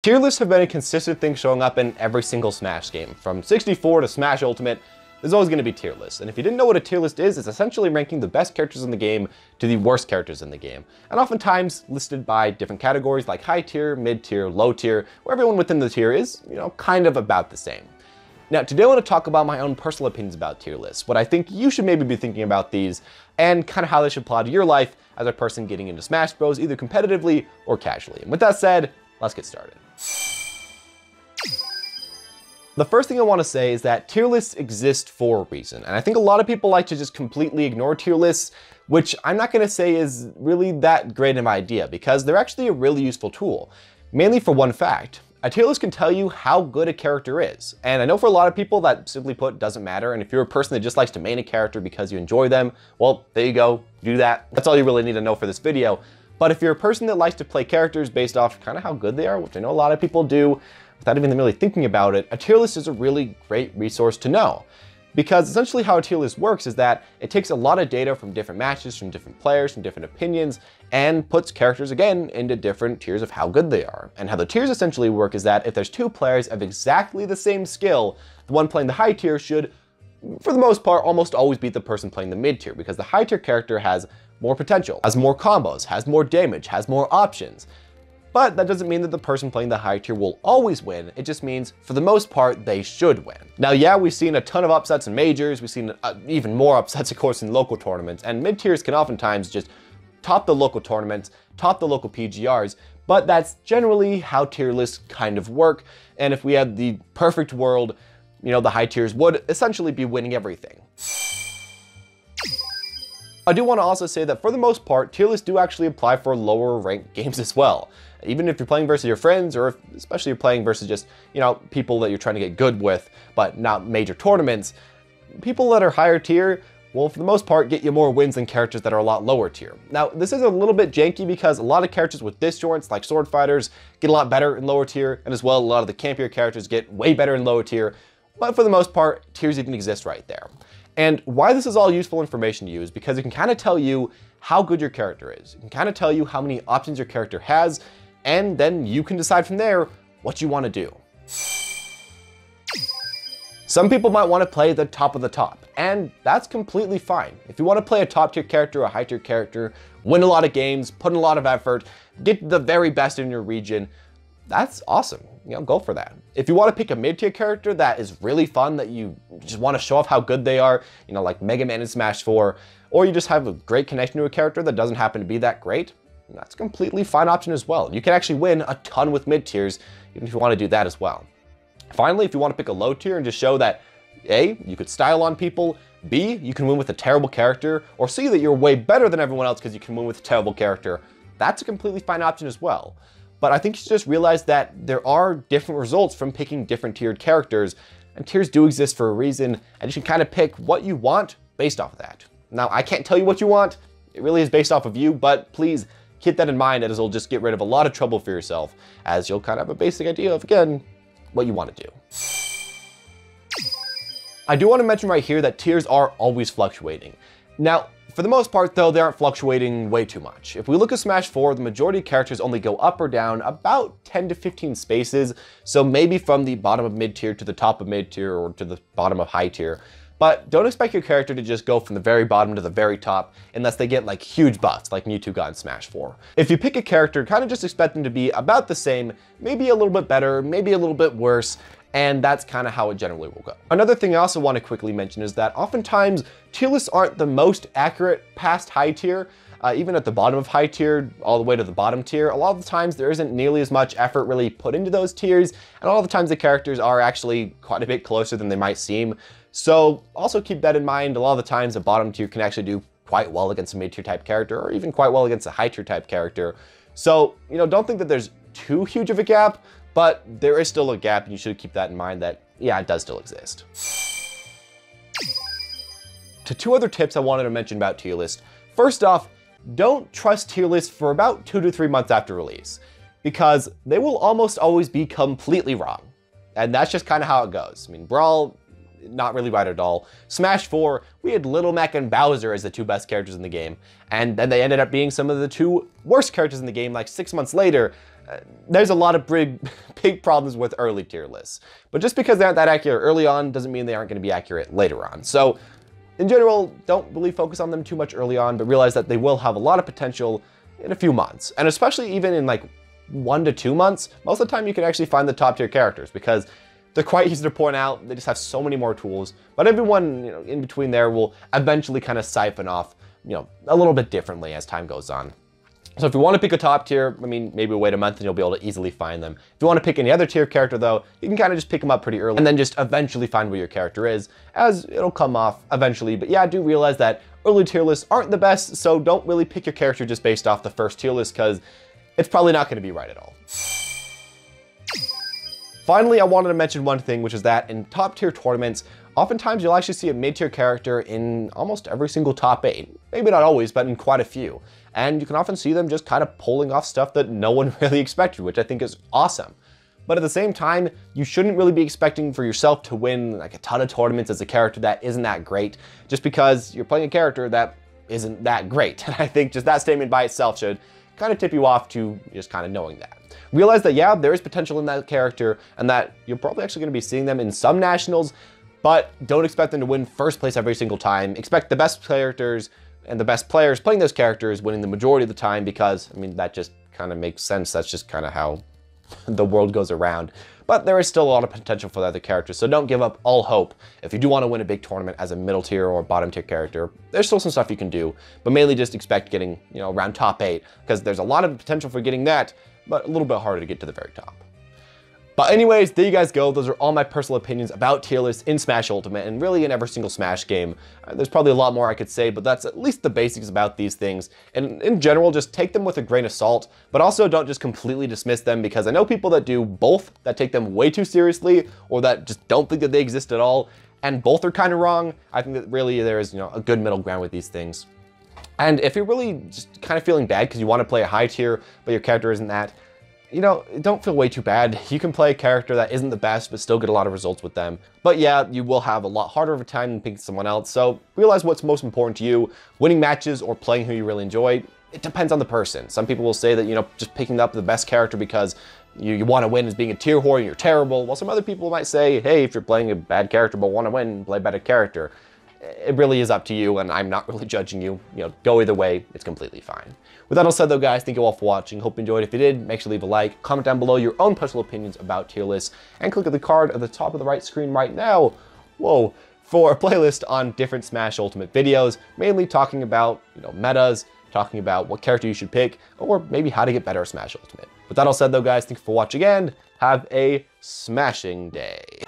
Tier lists have been a consistent thing showing up in every single Smash game. From 64 to Smash Ultimate, there's always going to be tier lists. And if you didn't know what a tier list is, it's essentially ranking the best characters in the game to the worst characters in the game. And oftentimes listed by different categories like high tier, mid tier, low tier, where everyone within the tier is, kind of about the same. Now, today I want to talk about my own personal opinions about tier lists, what I think you should maybe be thinking about these, and kind of how they should apply to your life as a person getting into Smash Bros, either competitively or casually. And with that said, let's get started. The first thing I want to say is that tier lists exist for a reason, and I think a lot of people like to just completely ignore tier lists, which I'm not going to say is really that great of an idea, because they're actually a really useful tool, mainly for one fact. A tier list can tell you how good a character is, and I know for a lot of people that simply put doesn't matter, and if you're a person that just likes to main a character because you enjoy them, well, there you go, do that. That's all you really need to know for this video. But if you're a person that likes to play characters based off kind of how good they are, which I know a lot of people do, without even really thinking about it, a tier list is a really great resource to know. Because essentially how a tier list works is that it takes a lot of data from different matches, from different players, from different opinions, and puts characters again into different tiers of how good they are. And how the tiers essentially work is that if there's two players of exactly the same skill, the one playing the high tier should, for the most part, almost always beat the person playing the mid tier, because the high tier character has more potential, has more combos, has more damage, has more options. But that doesn't mean that the person playing the high tier will always win. It just means, for the most part, they should win. Now, yeah, we've seen a ton of upsets in majors. We've seen even more upsets, of course, in local tournaments. And mid tiers can oftentimes just top the local tournaments, top the local PGRs. But that's generally how tier lists kind of work. And if we had the perfect world, the high tiers would essentially be winning everything. I do want to also say that for the most part, tier lists do actually apply for lower ranked games as well. Even if you're playing versus your friends, or especially you're playing versus just, people that you're trying to get good with, but not major tournaments, people that are higher tier will, for the most part, get you more wins than characters that are a lot lower tier. Now, this is a little bit janky because a lot of characters with disjoints, like sword fighters, get a lot better in lower tier, and as well, a lot of the campier characters get way better in lower tier, but for the most part, tiers even exist right there. And why this is all useful information to you is because it can kind of tell you how good your character is. It can kind of tell you how many options your character has, and then you can decide from there what you want to do. Some people might want to play the top of the top, and that's completely fine. If you want to play a top tier character, a high tier character, win a lot of games, put in a lot of effort, get the very best in your region, that's awesome. Go for that. If you want to pick a mid-tier character that is really fun, that you just want to show off how good they are, like Mega Man in Smash 4, or you just have a great connection to a character that doesn't happen to be that great, that's a completely fine option as well. You can actually win a ton with mid-tiers, even if you want to do that as well. Finally, if you want to pick a low tier and just show that A, you could style on people, B, you can win with a terrible character, or C, that you're way better than everyone else because you can win with a terrible character, that's a completely fine option as well. But I think you should just realize that there are different results from picking different tiered characters, and tiers do exist for a reason, and you should kind of pick what you want based off of that. Now, I can't tell you what you want, it really is based off of you, but please keep that in mind, as it'll just get rid of a lot of trouble for yourself, as you'll kind of have a basic idea of, again, what you want to do. I do want to mention right here that tiers are always fluctuating. Now, for the most part though, they aren't fluctuating way too much. If we look at Smash 4, the majority of characters only go up or down about 10 to 15 spaces, so maybe from the bottom of mid tier to the top of mid tier, or to the bottom of high tier. But don't expect your character to just go from the very bottom to the very top unless they get like huge buffs like Mewtwo got in Smash 4. If you pick a character, kind of just expect them to be about the same, maybe a little bit better, maybe a little bit worse, and that's kind of how it generally will go. Another thing I also want to quickly mention is that oftentimes tier lists aren't the most accurate past high tier. Even at the bottom of high tier, all the way to the bottom tier, a lot of the times there isn't nearly as much effort really put into those tiers, and a lot of the times the characters are actually quite a bit closer than they might seem. So also keep that in mind. A lot of the times a bottom tier can actually do quite well against a mid tier type character, or even quite well against a high tier type character. So, don't think that there's too huge of a gap, but there is still a gap, and you should keep that in mind that, yeah, it does still exist. To two other tips I wanted to mention about tier lists. First off, don't trust tier lists for about 2 to 3 months after release, because they will almost always be completely wrong. And that's just kind of how it goes. I mean, Brawl, not really right at all. Smash 4, we had Little Mac and Bowser as the two best characters in the game, and then they ended up being some of the two worst characters in the game like 6 months later. There's a lot of big problems with early tier lists. But just because they aren't that accurate early on doesn't mean they aren't going to be accurate later on. So in general, don't really focus on them too much early on, but realize that they will have a lot of potential in a few months. And especially even in like 1 to 2 months, most of the time you can actually find the top tier characters because they're quite easy to point out. They just have so many more tools, but everyone, you know, in between there will eventually kind of siphon off, you know, a little bit differently as time goes on. So if you want to pick a top tier, I mean, maybe wait a month and you'll be able to easily find them. If you want to pick any other tier character though, you can kind of just pick them up pretty early and then just eventually find where your character is, as it'll come off eventually. But yeah, do realize that early tier lists aren't the best, so don't really pick your character just based off the first tier list because it's probably not going to be right at all. Finally, I wanted to mention one thing, which is that in top tier tournaments, oftentimes you'll actually see a mid-tier character in almost every single top 8. Maybe not always, but in quite a few. And you can often see them just kind of pulling off stuff that no one really expected, which I think is awesome. But at the same time, you shouldn't really be expecting for yourself to win like a ton of tournaments as a character that isn't that great, just because you're playing a character that isn't that great. And I think just that statement by itself should kind of tip you off to just kind of knowing that. Realize that, yeah, there is potential in that character and that you're probably actually going to be seeing them in some nationals, but don't expect them to win first place every single time. Expect the best characters and the best players playing those characters winning the majority of the time because, I mean, that just kind of makes sense. That's just kind of how the world goes around. But there is still a lot of potential for the other characters, so don't give up all hope. If you do want to win a big tournament as a middle tier or bottom tier character, there's still some stuff you can do, but mainly just expect getting, you know, around top 8, because there's a lot of potential for getting that, but a little bit harder to get to the very top. But anyways, there you guys go. Those are all my personal opinions about tier lists in Smash Ultimate and really in every single Smash game. There's probably a lot more I could say, but that's at least the basics about these things. And in general, just take them with a grain of salt, but also don't just completely dismiss them because I know people that do both, that take them way too seriously or that just don't think that they exist at all. And both are kind of wrong. I think that really there is, you know, a good middle ground with these things. And if you're really just kind of feeling bad because you want to play a high tier, but your character isn't that, you know, don't feel way too bad. You can play a character that isn't the best, but still get a lot of results with them. But yeah, you will have a lot harder of a time than picking someone else. So realize what's most important to you, winning matches or playing who you really enjoy. It depends on the person. Some people will say that, you know, just picking up the best character because you want to win is being a tier whore and you're terrible. While some other people might say, hey, if you're playing a bad character but want to win, play a better character. It really is up to you, and I'm not really judging you. You know, go either way, it's completely fine. With that all said though, guys, thank you all for watching. Hope you enjoyed. If you did, make sure to leave a like, comment down below your own personal opinions about tier lists, and click at the card at the top of the right screen right now, whoa, for a playlist on different Smash Ultimate videos, mainly talking about, you know, metas, talking about what character you should pick, or maybe how to get better at Smash Ultimate. With that all said though, guys, thank you for watching and have a smashing day.